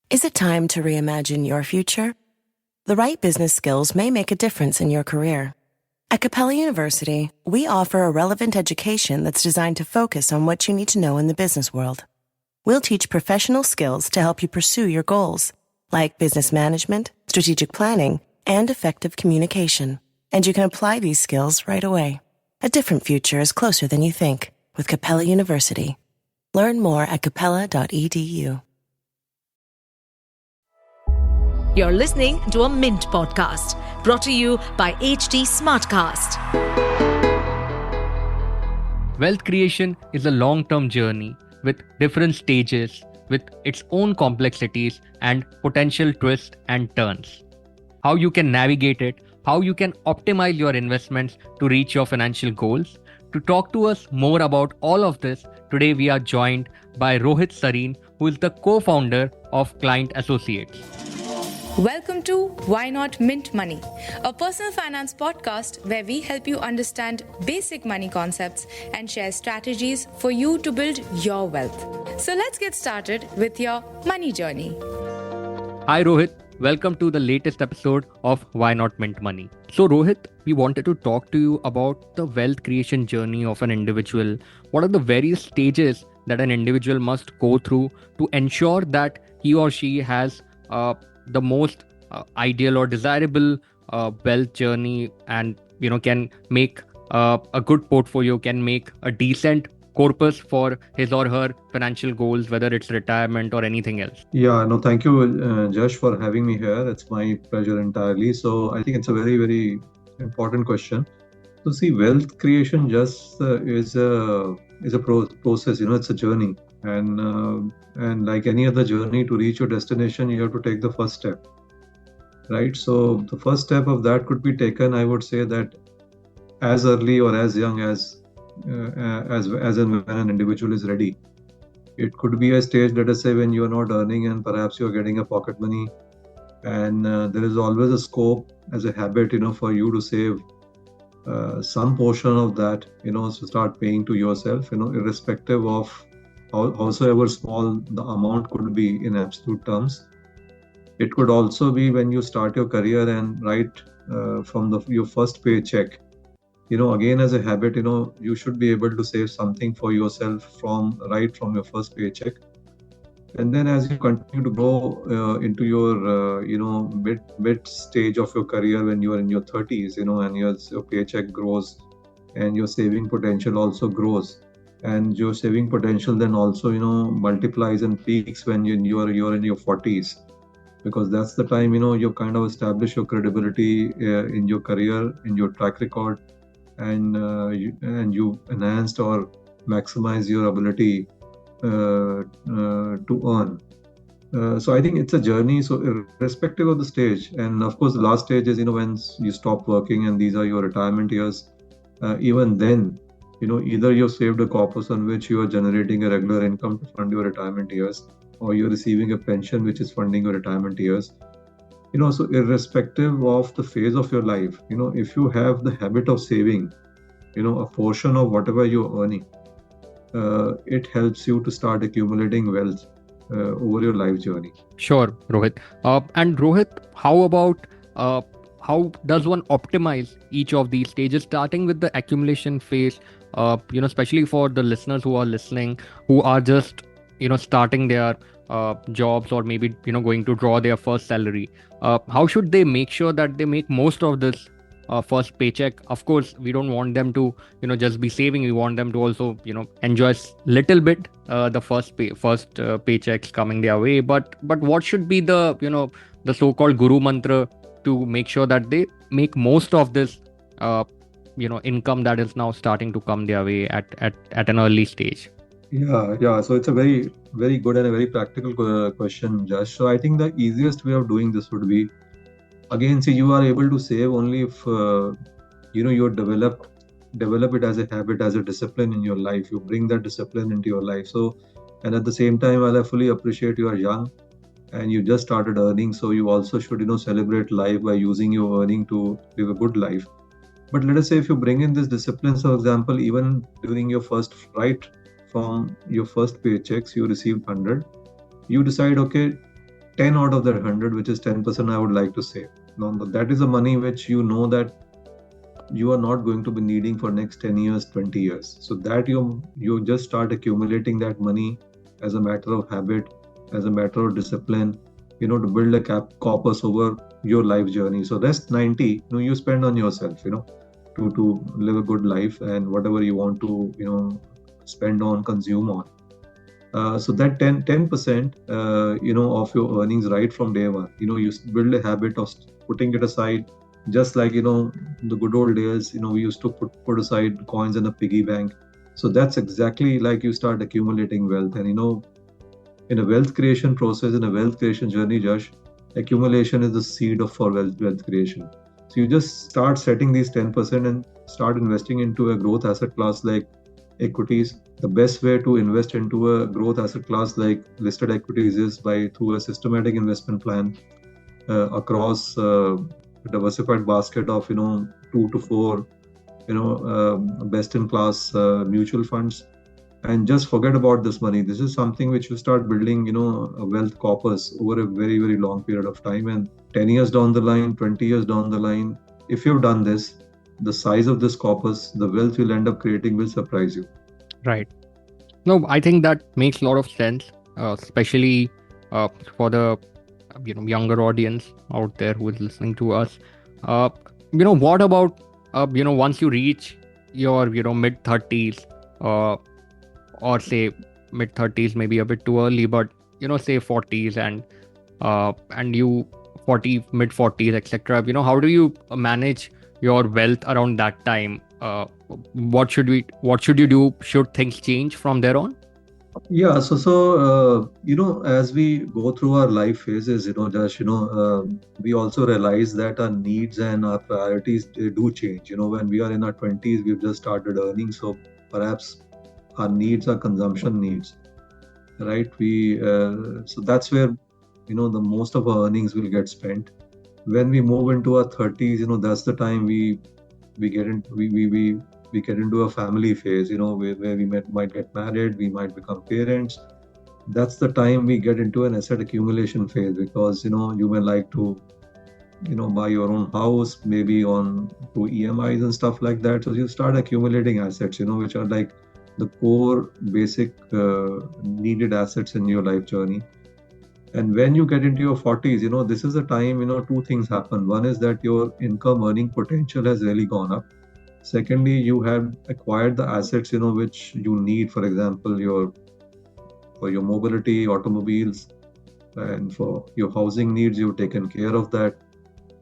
Is it time to reimagine your future? The right business skills may make a difference in your career. At Capella University, we offer a relevant education that's designed to focus on what you need to know in the business world. We'll teach professional skills to help you pursue your goals, like business management, strategic planning, and effective communication. And you can apply these skills right away. A different future is closer than you think with Capella University. Learn more at capella.edu. You're listening to a Mint podcast brought to you by HT Smartcast. Wealth creation is a long-term journey with different stages, with its own complexities and potential twists and turns. How you can navigate it, how you can optimize your investments to reach your financial goals. To talk to us more about all of this, today we are joined by Rohit Sarin, who is the co-founder of Client Associates. Welcome to Why Not Mint Money, a personal finance podcast where we help you understand basic money concepts and share strategies for you to build your wealth. So let's get started with your money journey. Hi Rohit, welcome to the latest episode of Why Not Mint Money. So Rohit, we wanted to talk to you about the wealth creation journey of an individual. What are the various stages that an individual must go through to ensure that he or she has the most ideal or desirable wealth journey, and can make a good portfolio, can make a decent corpus for his or her financial goals, whether it's retirement or anything else? Thank you, Josh, for having me here. It's my pleasure entirely. So I think it's a very, very important question. So see, wealth creation just is a process. It's a journey. And like any other journey, to reach your destination, you have to take the first step, right? So the first step of that could be taken, I would say, that as early or as young as and when an individual is ready. It could be a stage, let us say, when you are not earning and perhaps you are getting a pocket money, and there is always a scope as a habit, for you to save some portion of that, to start paying to yourself, irrespective of howsoever small the amount could be in absolute terms. It could also be when you start your career and right from your first paycheck, again as a habit, you should be able to save something for yourself from your first paycheck. And then as you continue to grow into your mid stage of your career, when you are in your 30s, and your paycheck grows and your saving potential also grows. And your saving potential then also, multiplies and peaks when you're in your 40s, because that's the time, you kind of establish your credibility in your career, in your track record, and you enhanced or maximize your ability to earn. So I think it's a journey. So irrespective of the stage, and of course the last stage is, when you stop working and these are your retirement years, even then, either you've saved a corpus on which you are generating a regular income to fund your retirement years, or you're receiving a pension which is funding your retirement years. So irrespective of the phase of your life, if you have the habit of saving, a portion of whatever you're earning, it helps you to start accumulating wealth over your life journey. Sure, Rohit. And Rohit, how about how does one optimize each of these stages, starting with the accumulation phase? Especially for the listeners who are listening, who are just starting their jobs, or maybe going to draw their first salary. How should they make sure that they make most of this first paycheck? Of course, we don't want them to just be saving. We want them to also enjoy little bit the first paychecks coming their way. But what should be the the so-called guru mantra to make sure that they make most of this income that is now starting to come their way at an early stage? Yeah. So it's a very, very good and a very practical question, Josh. So I think the easiest way of doing this would be, again, see, you are able to save only if you develop it as a habit, as a discipline in your life. You bring that discipline into your life. So, and at the same time, while I fully appreciate you are young and you just started earning, so you also should celebrate life by using your earning to live a good life. But let us say if you bring in this discipline, for example, even during your first from your first paychecks, you receive 100. You decide, okay, 10 out of that 100, which is 10%, I would like to save. Now, that is the money which you know that you are not going to be needing for next 10 years, 20 years. So that you just start accumulating that money as a matter of habit, as a matter of discipline, to build a corpus over your life journey. So rest 90, you spend on yourself, to live a good life and whatever you want to, spend on, consume on. So that 10%, of your earnings right from day one, you build a habit of putting it aside, just like, the good old days, we used to put aside coins in a piggy bank. So that's exactly like you start accumulating wealth. And, in a wealth creation process, in a wealth creation journey, Josh, accumulation is the seed for wealth creation. So you just start setting these 10% and start investing into a growth asset class like equities. The best way to invest into a growth asset class like listed equities is through a systematic investment plan across a diversified basket of 2 to 4 best in class mutual funds. And just forget about this money. This is something which you start building a wealth corpus over a very, very long period of time. And 10 years down the line, 20 years down the line, if you've done this, the size of this corpus, the wealth you'll end up creating will surprise you. Right. No, I think that makes a lot of sense, especially for the younger audience out there who is listening to us. What about once you reach your mid 30s, or say mid 30s, maybe a bit too early, but say 40s and you mid 40s, etc. How do you manage your wealth around that time? What should you do? Should things change from there on? Yeah, so as we go through our life phases, Josh, we also realize that our needs and our priorities, they do change. When we are in our 20s, we've just started earning, so perhaps our needs are consumption needs, right? So that's where the most of our earnings will get spent. When we move into our 30s, that's the time we get into a family phase, where we might get married, we might become parents. That's the time we get into an asset accumulation phase, because you may like to buy your own house, maybe on through EMIs and stuff like that. So you start accumulating assets, which are like the core basic needed assets in your life journey. And when you get into your 40s, this is the time, two things happen. One is that your income earning potential has really gone up. Secondly, you have acquired the assets, which you need, for example, for your mobility, automobiles, and for your housing needs, you've taken care of that.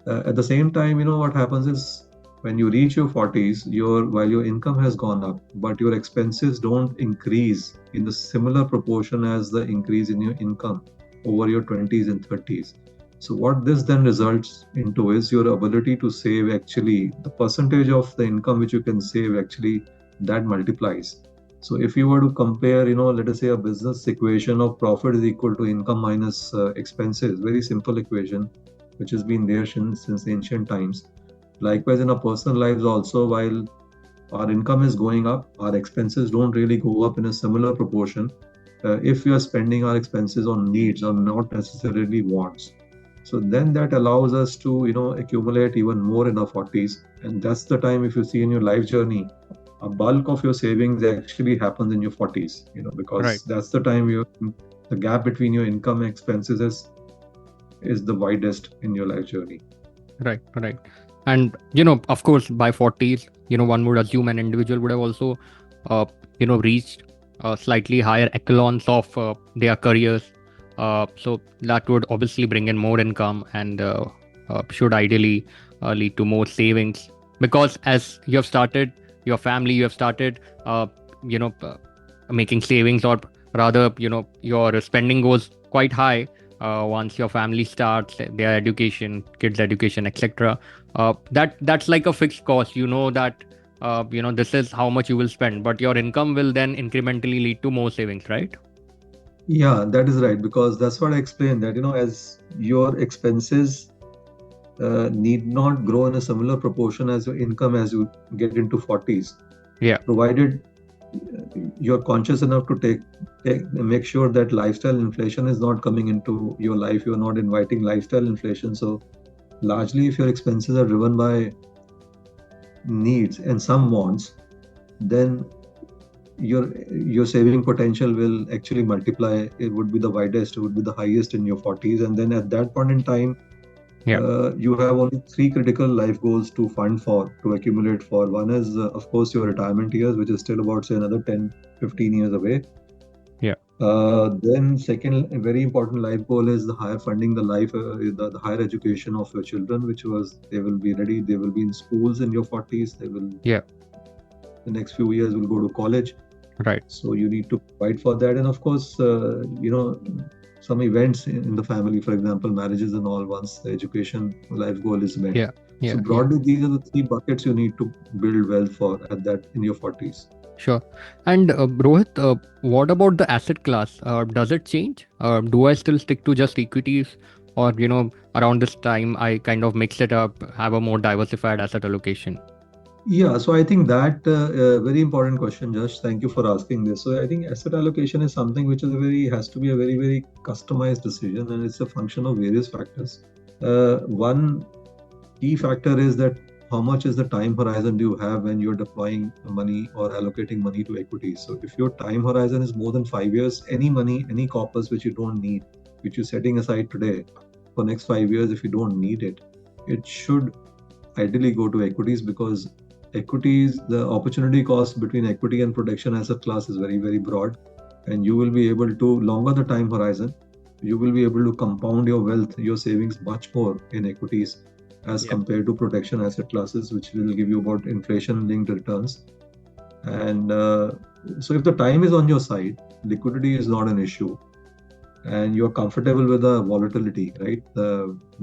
At the same time, what happens is when you reach your 40s, while your income has gone up, but your expenses don't increase in the similar proportion as the increase in your income over your 20s and 30s. So what this then results into is your ability to save, actually, the percentage of the income which you can save, actually, that multiplies. So if you were to compare, let us say a business equation of profit is equal to income minus expenses, very simple equation, which has been there since ancient times. Likewise, in our personal lives also, while our income is going up, our expenses don't really go up in a similar proportion if we are spending our expenses on needs or not necessarily wants. So then that allows us to, accumulate even more in our 40s. And that's the time, if you see in your life journey, a bulk of your savings actually happens in your 40s, because Right. that's the time the gap between your income and expenses is the widest in your life journey. Right. And, of course, by 40s, one would assume an individual would have also, reached slightly higher echelons of their careers. So that would obviously bring in more income and should ideally lead to more savings. Because as you have started your family, you have started, making savings, or rather, your spending goes quite high once your family starts their education, kids' education, etc. That's like a fixed cost. That this is how much you will spend, but your income will then incrementally lead to more savings, right? Yeah, that is right, because that's what I explained, that as your expenses need not grow in a similar proportion as your income as you get into 40s. Yeah. Provided you're conscious enough to make sure that lifestyle inflation is not coming into your life. You're not inviting lifestyle inflation. So largely, if your expenses are driven by needs and some wants, then your saving potential will actually multiply. It would be the widest, it would be the highest in your 40s, and then at that point in time, you have only three critical life goals to fund for, to accumulate for. One is, of course, your retirement years, which is still about, say, another 10, 15 years away. Then second, a very important life goal is the higher funding, the higher education of your children, they will be ready, they will be in schools in your 40s, the next few years will go to college. Right. So you need to provide for that. And of course, some events in the family, for example, marriages and all, once the education life goal is met. So broadly, these are the three buckets you need to build wealth for in your 40s. Sure. And Rohit, what about the asset class? Does it change? Do I still stick to just equities? Or, around this time, I kind of mix it up, have a more diversified asset allocation? Yeah, so I think that very important question, Josh. Thank you for asking this. So I think asset allocation is something which has to be a very, very customized decision, and it's a function of various factors. One key factor is that how much is the time horizon do you have when you're deploying money or allocating money to equities? So if your time horizon is more than 5 years, any money, any corpus which you don't need, which you're setting aside today for next 5 years, if you don't need it, it should ideally go to equities, because equities, the opportunity cost between equity and protection asset class is very, very broad, and you will be able to, longer the time horizon, you will be able to compound your wealth, your savings much more in equities as compared to protection asset classes, which will give you about inflation-linked returns. And so if the time is on your side, liquidity is not an issue, and you're comfortable with the volatility, right?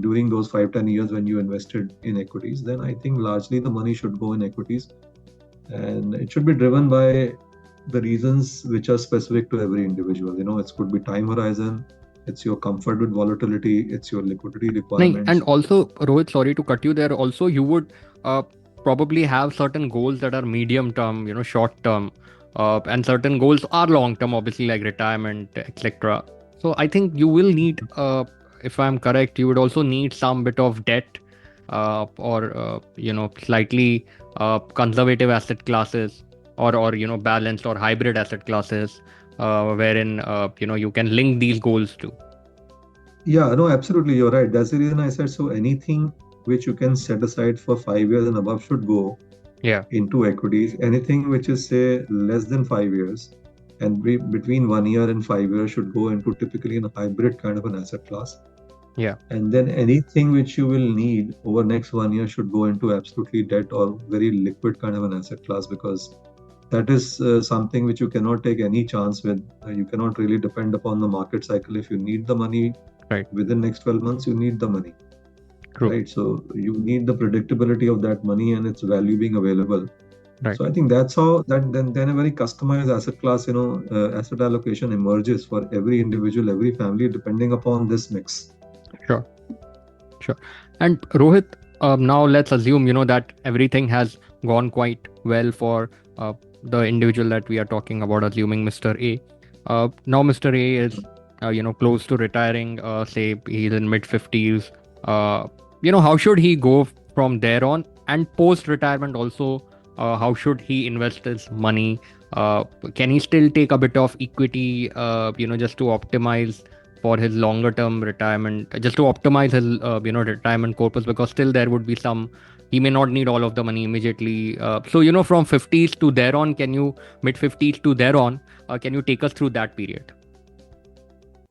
During those 5-10 years when you invested in equities, then I think largely the money should go in equities, and it should be driven by the reasons which are specific to every individual. It could be time horizon, it's your comfort with volatility, it's your liquidity requirements. And also, Rohit, sorry to cut you there. Also, you would probably have certain goals that are medium term, short term, and certain goals are long term, obviously, like retirement, etc. So I think you will need, if I'm correct, you would also need some bit of debt, or slightly conservative asset classes, or balanced or hybrid asset classes, wherein you can link these goals to. Yeah, no, absolutely, you're right. That's the reason I said, so anything which you can set aside for 5 years and above should go into equities. Anything which is, say, less than 5 years and between 1 year and 5 years should go into typically in a hybrid kind of an asset class. And then anything which you will need over next 1 year should go into absolutely debt or very liquid kind of an asset class, because that is something which you cannot take any chance with. You cannot really depend upon the market cycle. If you need the money within next 12 months, you need the money. True. Right. So you need the predictability of that money and its value being available. Right. So I think that's how then a very customized asset class, asset allocation emerges for every individual, every family, depending upon this mix. Sure. And Rohit, now let's assume, that everything has gone quite well for the individual that we are talking about, assuming Mr. A. Now Mr. A is, close to retiring, say he's in mid-50s. How should he go from there on? And post-retirement also, how should he invest his money? Can he still take a bit of equity, just to optimize for his longer term retirement, just to optimize his, retirement corpus, because still there would be he may not need all of the money immediately. So, from 50s to there on, mid-50s to there on, can you take us through that period?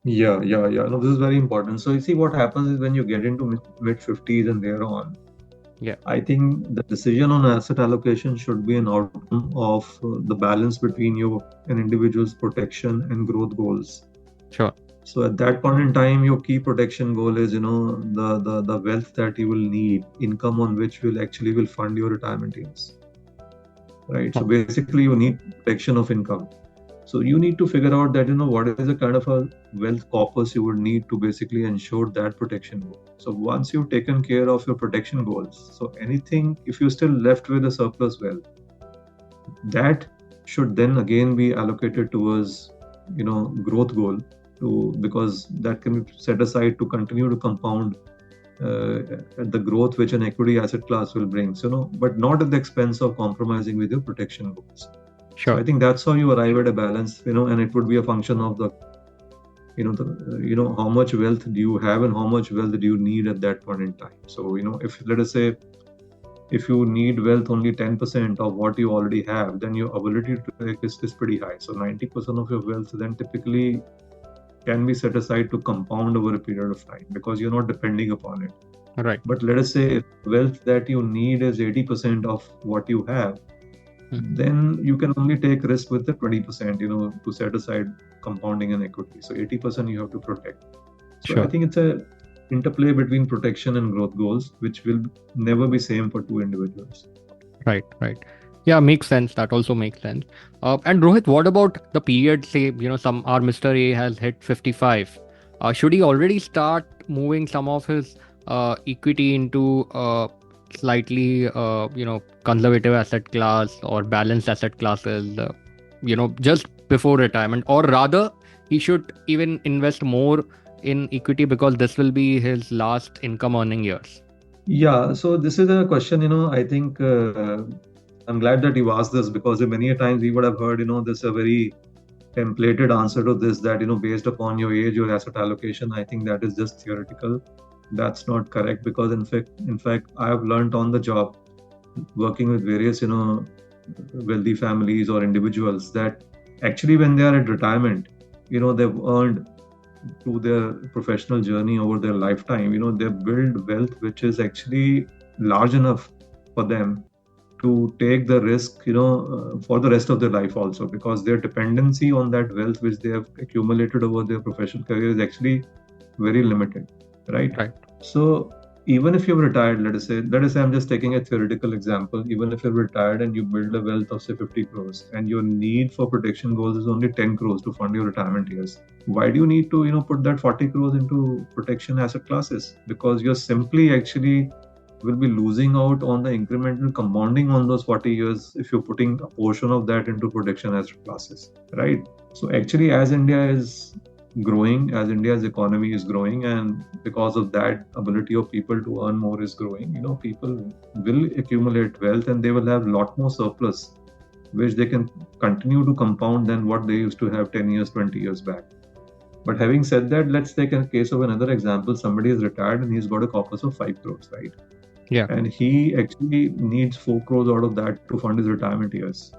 Yeah. No, this is very important. So you see, what happens is when you get into mid-50s and there on, I think the decision on asset allocation should be an outcome of the balance between an individual's protection and growth goals. Sure. So at that point in time, your key protection goal is, the wealth that you will need, income on which will fund your retirement years. Right. So basically, you need protection of income. So you need to figure out that, what is the kind of a wealth corpus you would need to basically ensure that protection goal. So once you've taken care of your protection goals, so anything, if you're still left with a surplus wealth, that should then again be allocated towards, growth goal, because that can be set aside to continue to compound the growth which an equity asset class will bring. So, but not at the expense of compromising with your protection goals. Sure. So I think that's how you arrive at a balance, and it would be a function of the, how much wealth do you have and how much wealth do you need at that point in time. So, if let us say, if you need wealth only 10% of what you already have, then your ability to take is pretty high. So 90% of your wealth then typically can be set aside to compound over a period of time because you're not depending upon it. Right. But let us say if wealth that you need is 80% of what you have, then you can only take risk with the 20%, to set aside compounding and equity. So 80% you have to protect. So Sure. I think it's a interplay between protection and growth goals, which will never be same for two individuals. Right. Yeah, makes sense. That also makes sense. And Rohit, what about the period? Say, our Mr. A has hit 55. Should he already start moving some of his equity into slightly, conservative asset class or balanced asset classes, just before retirement, or rather, he should even invest more in equity because this will be his last income earning years? Yeah, so this is a question, I think I'm glad that you asked this because many a times we would have heard, this a very templated answer to this that, based upon your age, your asset allocation. I think that is just theoretical. That's not correct because in fact, I have learned on the job working with various, wealthy families or individuals that actually when they are at retirement, they've earned through their professional journey over their lifetime, they build wealth which is actually large enough for them to take the risk, for the rest of their life also, because their dependency on that wealth which they have accumulated over their professional career is actually very limited, right? So even if you're retired, let us say I'm just taking a theoretical example, even if you're retired and you build a wealth of say 50 crores and your need for protection goals is only 10 crores to fund your retirement years, why do you need to, put that 40 crores into protection asset classes? Because you're simply actually will be losing out on the incremental compounding on those 40 years if you're putting a portion of that into protection asset classes, right? So actually, as India is growing, as India's economy is growing, and because of that ability of people to earn more is growing, people will accumulate wealth and they will have a lot more surplus which they can continue to compound than what they used to have 10 years, 20 years back. But having said that, let's take a case of another example. Somebody is retired and he's got a corpus of 5 crores, right? Yeah. And he actually needs 4 crores out of that to fund his retirement years.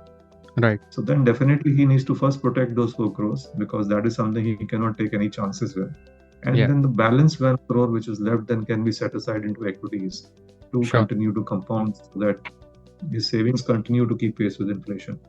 Right. So then definitely he needs to first protect those 4 crores because that is something he cannot take any chances with. And then the balance 1 crore which is left then can be set aside into equities to continue to compound so that his savings continue to keep pace with inflation.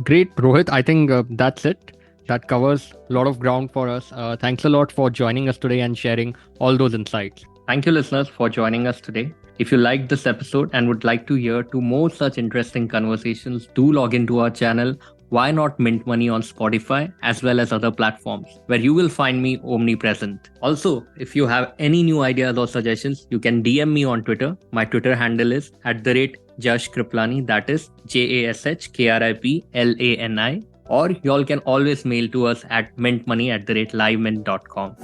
Great, Rohit. I think that's it. That covers a lot of ground for us. Thanks a lot for joining us today and sharing all those insights. Thank you, listeners, for joining us today. If you liked this episode and would like to hear 2 more such interesting conversations, do log into our channel, Why Not Mint Money, on Spotify, as well as other platforms, where you will find me omnipresent. Also, if you have any new ideas or suggestions, you can DM me on Twitter. My Twitter handle is @Jash Kriplani, that is JASHKRIPLANI. Or y'all can always mail to us at mintmoney@livemint.com.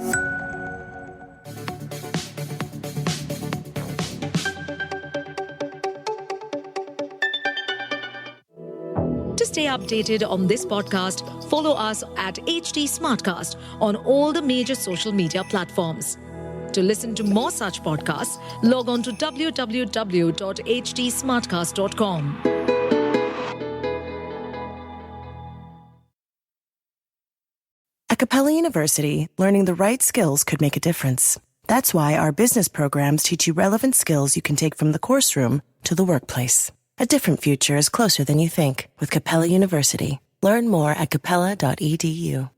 To stay updated on this podcast, follow us at HT Smartcast on all the major social media platforms. To listen to more such podcasts, log on to www.htsmartcast.com. At Capella University, learning the right skills could make a difference. That's why our business programs teach you relevant skills you can take from the course room to the workplace. A different future is closer than you think with Capella University. Learn more at capella.edu.